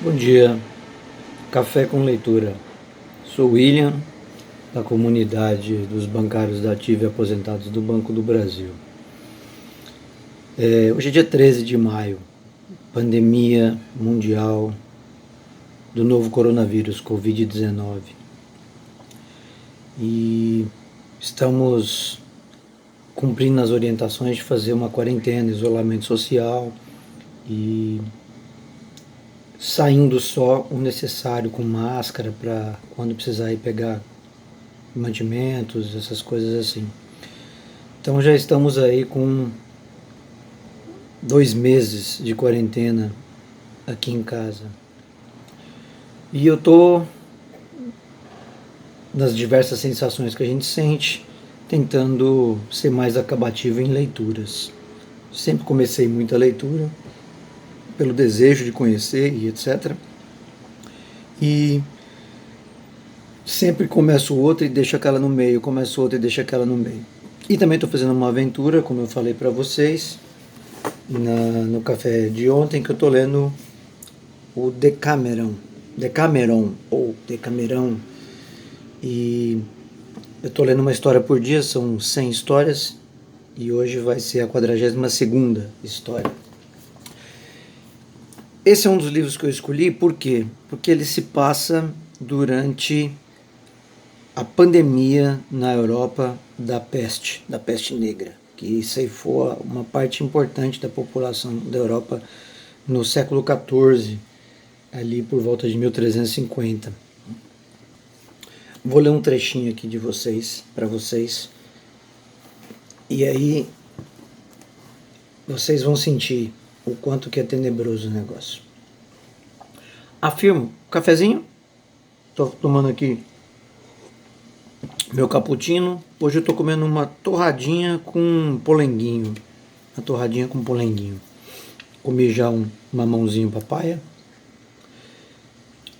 Bom dia, Café com Leitura. Sou William, da comunidade dos bancários da Ativa e aposentados do Banco do Brasil. Hoje é dia 13 de maio, pandemia mundial do novo coronavírus, Covid-19. E estamos cumprindo as orientações de fazer uma quarentena, isolamento social e saindo só o necessário com máscara para quando precisar ir pegar mantimentos, essas coisas assim. Então já estamos aí com 2 meses de quarentena aqui em casa. E eu tô nas diversas sensações que a gente sente, tentando ser mais acabativo em leituras. Sempre comecei muita leitura, pelo desejo de conhecer e etc. E sempre começo outra e deixo aquela no meio, começo outra e deixo aquela no meio. E também estou fazendo uma aventura, como eu falei para vocês, no café de ontem, que eu estou lendo o Decameron, ou Decamerão. E eu estou lendo uma história por dia, são 100 histórias, e hoje vai ser a 42ª história. Esse é um dos livros que eu escolhi, por quê? Porque ele se passa durante a pandemia na Europa da peste negra, que ceifou uma parte importante da população da Europa no século XIV, ali por volta de 1350. Vou ler um trechinho aqui de vocês, para vocês, e aí vocês vão sentir o quanto que é tenebroso o negócio. Afirmo, cafezinho, estou tomando aqui meu cappuccino. Hoje eu estou comendo uma torradinha com polenguinho. Uma torradinha com polenguinho. Comi já um mamãozinho papaya.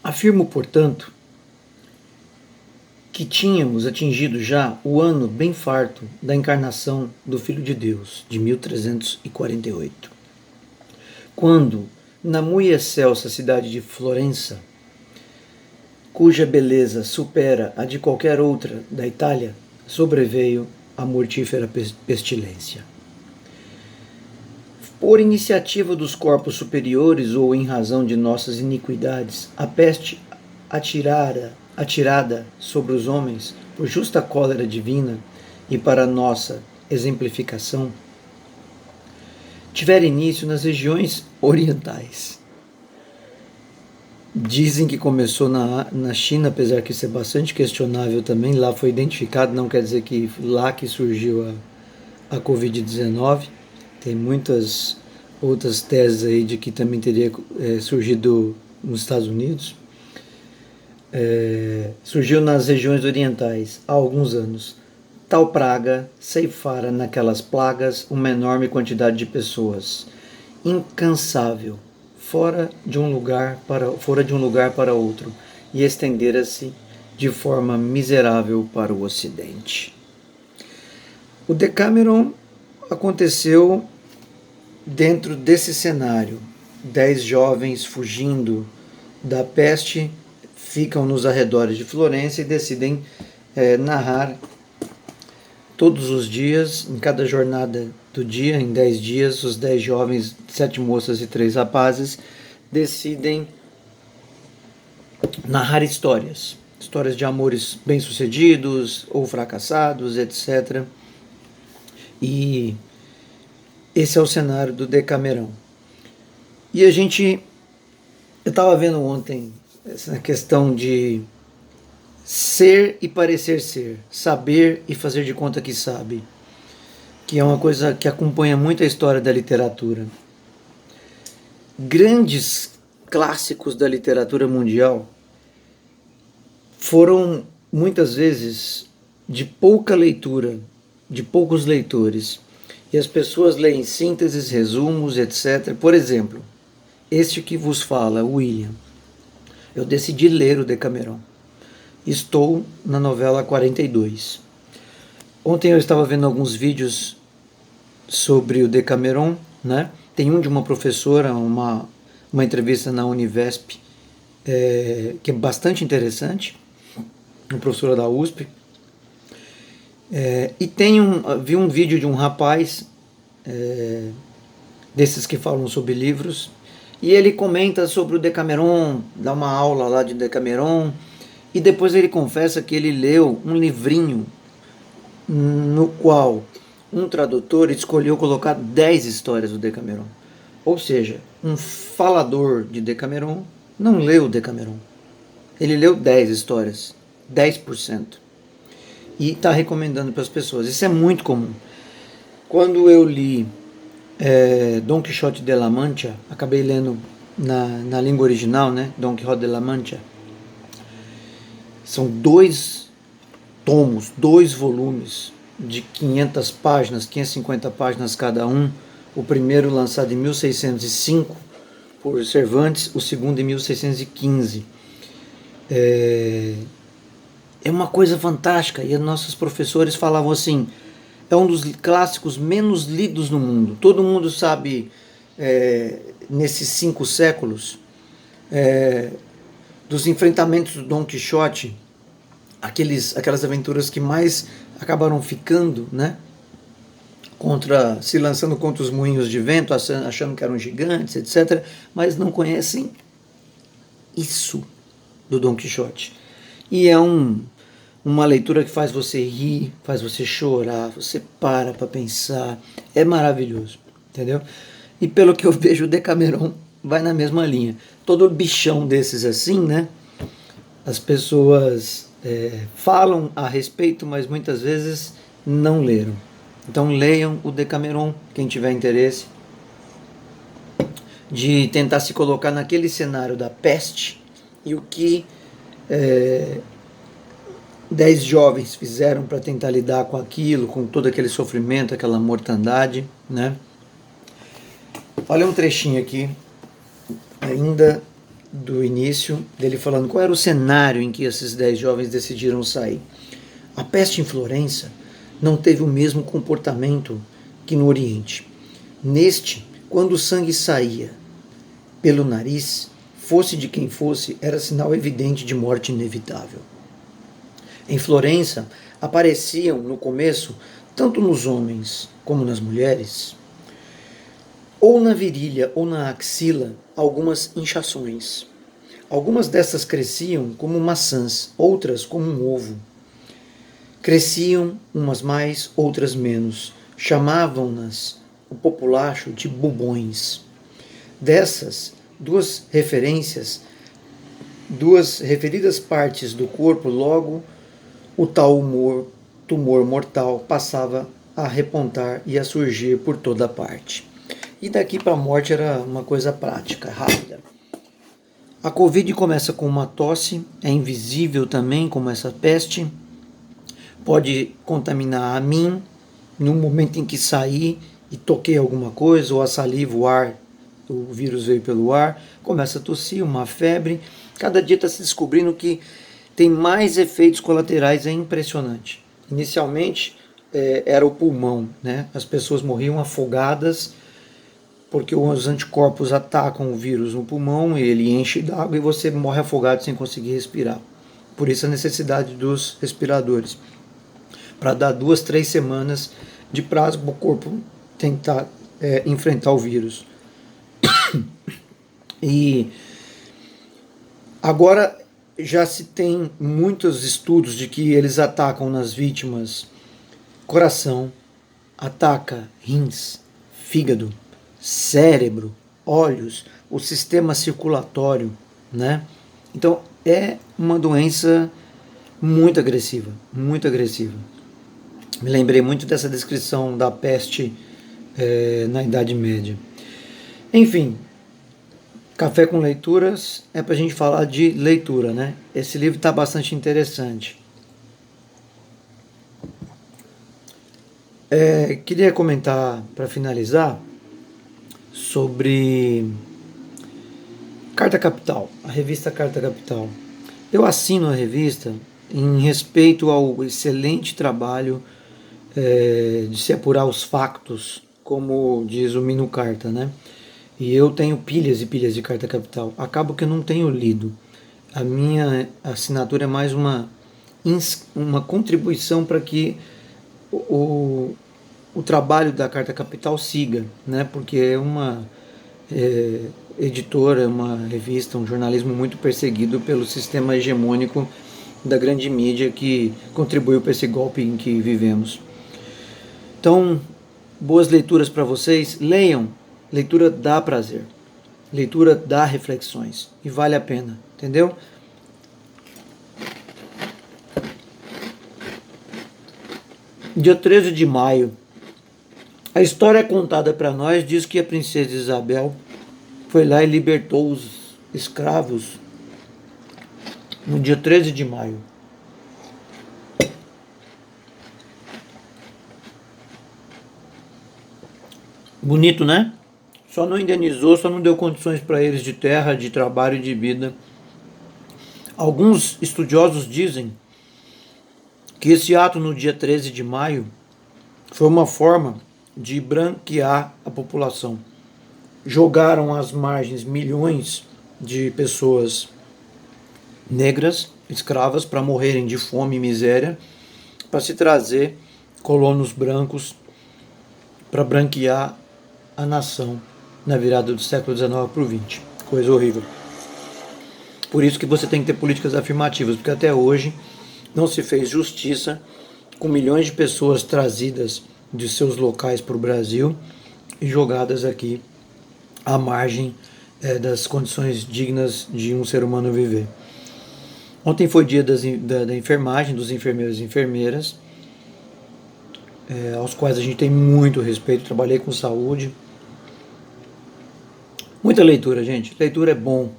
Afirmo, portanto, que tínhamos atingido já o ano bem farto da encarnação do Filho de Deus, de 1348. Quando, na muito excelsa cidade de Florença, cuja beleza supera a de qualquer outra da Itália, sobreveio a mortífera pestilência. Por iniciativa dos corpos superiores ou em razão de nossas iniquidades, a peste atirada sobre os homens por justa cólera divina e para nossa exemplificação, tivera início nas regiões orientais. Dizem que começou na China, apesar que isso é bastante questionável também. Lá foi identificado, não quer dizer que lá que surgiu a Covid-19. Tem muitas outras teses aí de que também teria surgido nos Estados Unidos. Surgiu nas regiões orientais há alguns anos. Tal praga ceifara naquelas plagas uma enorme quantidade de pessoas, incansável, fora de um lugar para outro, e estendera-se de forma miserável para o Ocidente. O Decameron aconteceu dentro desse cenário. 10 jovens fugindo da peste ficam nos arredores de Florença e decidem narrar todos os dias, em cada jornada do dia, em 10 dias, os 10 jovens, 7 moças e 3 rapazes, decidem narrar histórias de amores bem-sucedidos ou fracassados, etc. E esse é o cenário do Decamerão. E eu estava vendo ontem essa questão de ser e parecer ser, saber e fazer de conta que sabe, que é uma coisa que acompanha muito a história da literatura. Grandes clássicos da literatura mundial foram muitas vezes de pouca leitura, de poucos leitores, e as pessoas leem sínteses, resumos, etc. Por exemplo, este que vos fala, William, eu decidi ler o Decameron. Estou na novela 42. Ontem eu estava vendo alguns vídeos sobre o Decameron, né? Tem um de uma professora, uma entrevista na Univesp, que é bastante interessante, uma professora da USP. E vi um vídeo de um rapaz desses que falam sobre livros, e ele comenta sobre o Decameron, dá uma aula lá de Decameron, e depois ele confessa que ele leu um livrinho no qual um tradutor escolheu colocar 10 histórias do Decameron. Ou seja, um falador de Decameron não leu o Decameron. Ele leu 10 histórias, 10%. E está recomendando para as pessoas. Isso é muito comum. Quando eu li Don Quixote de la Mancha, acabei lendo na língua original, né? Don Quixote de la Mancha. São 2 tomos, 2 volumes de 500 páginas, 550 páginas cada um. O primeiro lançado em 1605 por Cervantes, o segundo em 1615. É uma coisa fantástica, e nossos professores falavam assim, é um dos clássicos menos lidos no mundo. Todo mundo sabe, nesses 5 séculos, dos enfrentamentos do Dom Quixote, aquelas aventuras que mais acabaram ficando, né? Se lançando contra os moinhos de vento, achando que eram gigantes, etc., mas não conhecem isso do Dom Quixote. E é uma leitura que faz você rir, faz você chorar, você para pensar, é maravilhoso, entendeu? E pelo que eu vejo, o Decameron vai na mesma linha. Todo bichão desses assim, né? As pessoas falam a respeito, mas muitas vezes não leram. Então leiam o Decameron, quem tiver interesse, de tentar se colocar naquele cenário da peste e o que 10 jovens fizeram para tentar lidar com aquilo, com todo aquele sofrimento, aquela mortandade, né? Olha um trechinho aqui, ainda do início, dele falando qual era o cenário em que esses 10 jovens decidiram sair. A peste em Florença não teve o mesmo comportamento que no Oriente. Neste, quando o sangue saía pelo nariz, fosse de quem fosse, era sinal evidente de morte inevitável. Em Florença, apareciam no começo, tanto nos homens como nas mulheres, ou na virilha ou na axila, algumas inchações. Algumas dessas cresciam como maçãs, outras como um ovo. Cresciam umas mais, outras menos. Chamavam-nas, o populacho, de bubões. Dessas, duas referidas partes do corpo, logo o tal tumor mortal passava a repontar e a surgir por toda parte. E daqui para a morte era uma coisa prática, rápida. A Covid começa com uma tosse, é invisível também, como essa peste, pode contaminar a mim no momento em que saí e toquei alguma coisa, ou a saliva, o ar, o vírus veio pelo ar, começa a tossir, uma febre. Cada dia está se descobrindo que tem mais efeitos colaterais, é impressionante. Inicialmente era o pulmão, né? As pessoas morriam afogadas porque os anticorpos atacam o vírus no pulmão, ele enche d'água e você morre afogado sem conseguir respirar. Por isso a necessidade dos respiradores, para dar 2, 3 semanas de prazo para o corpo tentar enfrentar o vírus. E agora já se tem muitos estudos de que eles atacam nas vítimas coração, ataca rins, fígado, cérebro, olhos, o sistema circulatório, né? Então é uma doença muito agressiva, muito agressiva. Me lembrei muito dessa descrição da peste na Idade Média. Enfim, Café com Leituras é para a gente falar de leitura, né? Esse livro está bastante interessante. Queria comentar, para finalizar, sobre Carta Capital, a revista Carta Capital. Eu assino a revista em respeito ao excelente trabalho de se apurar os factos, como diz o Mino Carta, né? E eu tenho pilhas e pilhas de Carta Capital. Acabo que eu não tenho lido. A minha assinatura é mais uma contribuição para que o, o trabalho da Carta Capital siga, né? Porque é uma editora, uma revista, um jornalismo muito perseguido pelo sistema hegemônico da grande mídia que contribuiu para esse golpe em que vivemos. Então, boas leituras para vocês. Leiam. Leitura dá prazer. Leitura dá reflexões. E vale a pena. Entendeu? Dia 13 de maio. A história contada para nós diz que a princesa Isabel foi lá e libertou os escravos no dia 13 de maio. Bonito, né? Só não indenizou, só não deu condições para eles de terra, de trabalho e de vida. Alguns estudiosos dizem que esse ato no dia 13 de maio foi uma forma de branquear a população. Jogaram às margens milhões de pessoas negras, escravas, para morrerem de fome e miséria, para se trazer colonos brancos para branquear a nação na virada do século XIX para o XX. Coisa horrível. Por isso que você tem que ter políticas afirmativas, porque até hoje não se fez justiça com milhões de pessoas trazidas de seus locais para o Brasil e jogadas aqui à margem das condições dignas de um ser humano viver. Ontem foi dia da enfermagem, dos enfermeiros e enfermeiras, aos quais a gente tem muito respeito. Trabalhei com saúde. Muita leitura, gente. Leitura é bom.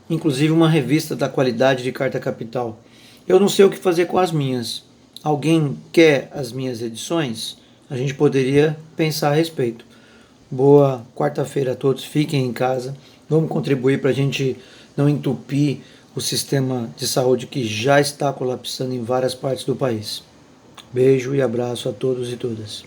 Inclusive uma revista da qualidade de Carta Capital. Eu não sei o que fazer com as minhas. Alguém quer as minhas edições? A gente poderia pensar a respeito. Boa quarta-feira a todos. Fiquem em casa. Vamos contribuir para a gente não entupir o sistema de saúde que já está colapsando em várias partes do país. Beijo e abraço a todos e todas.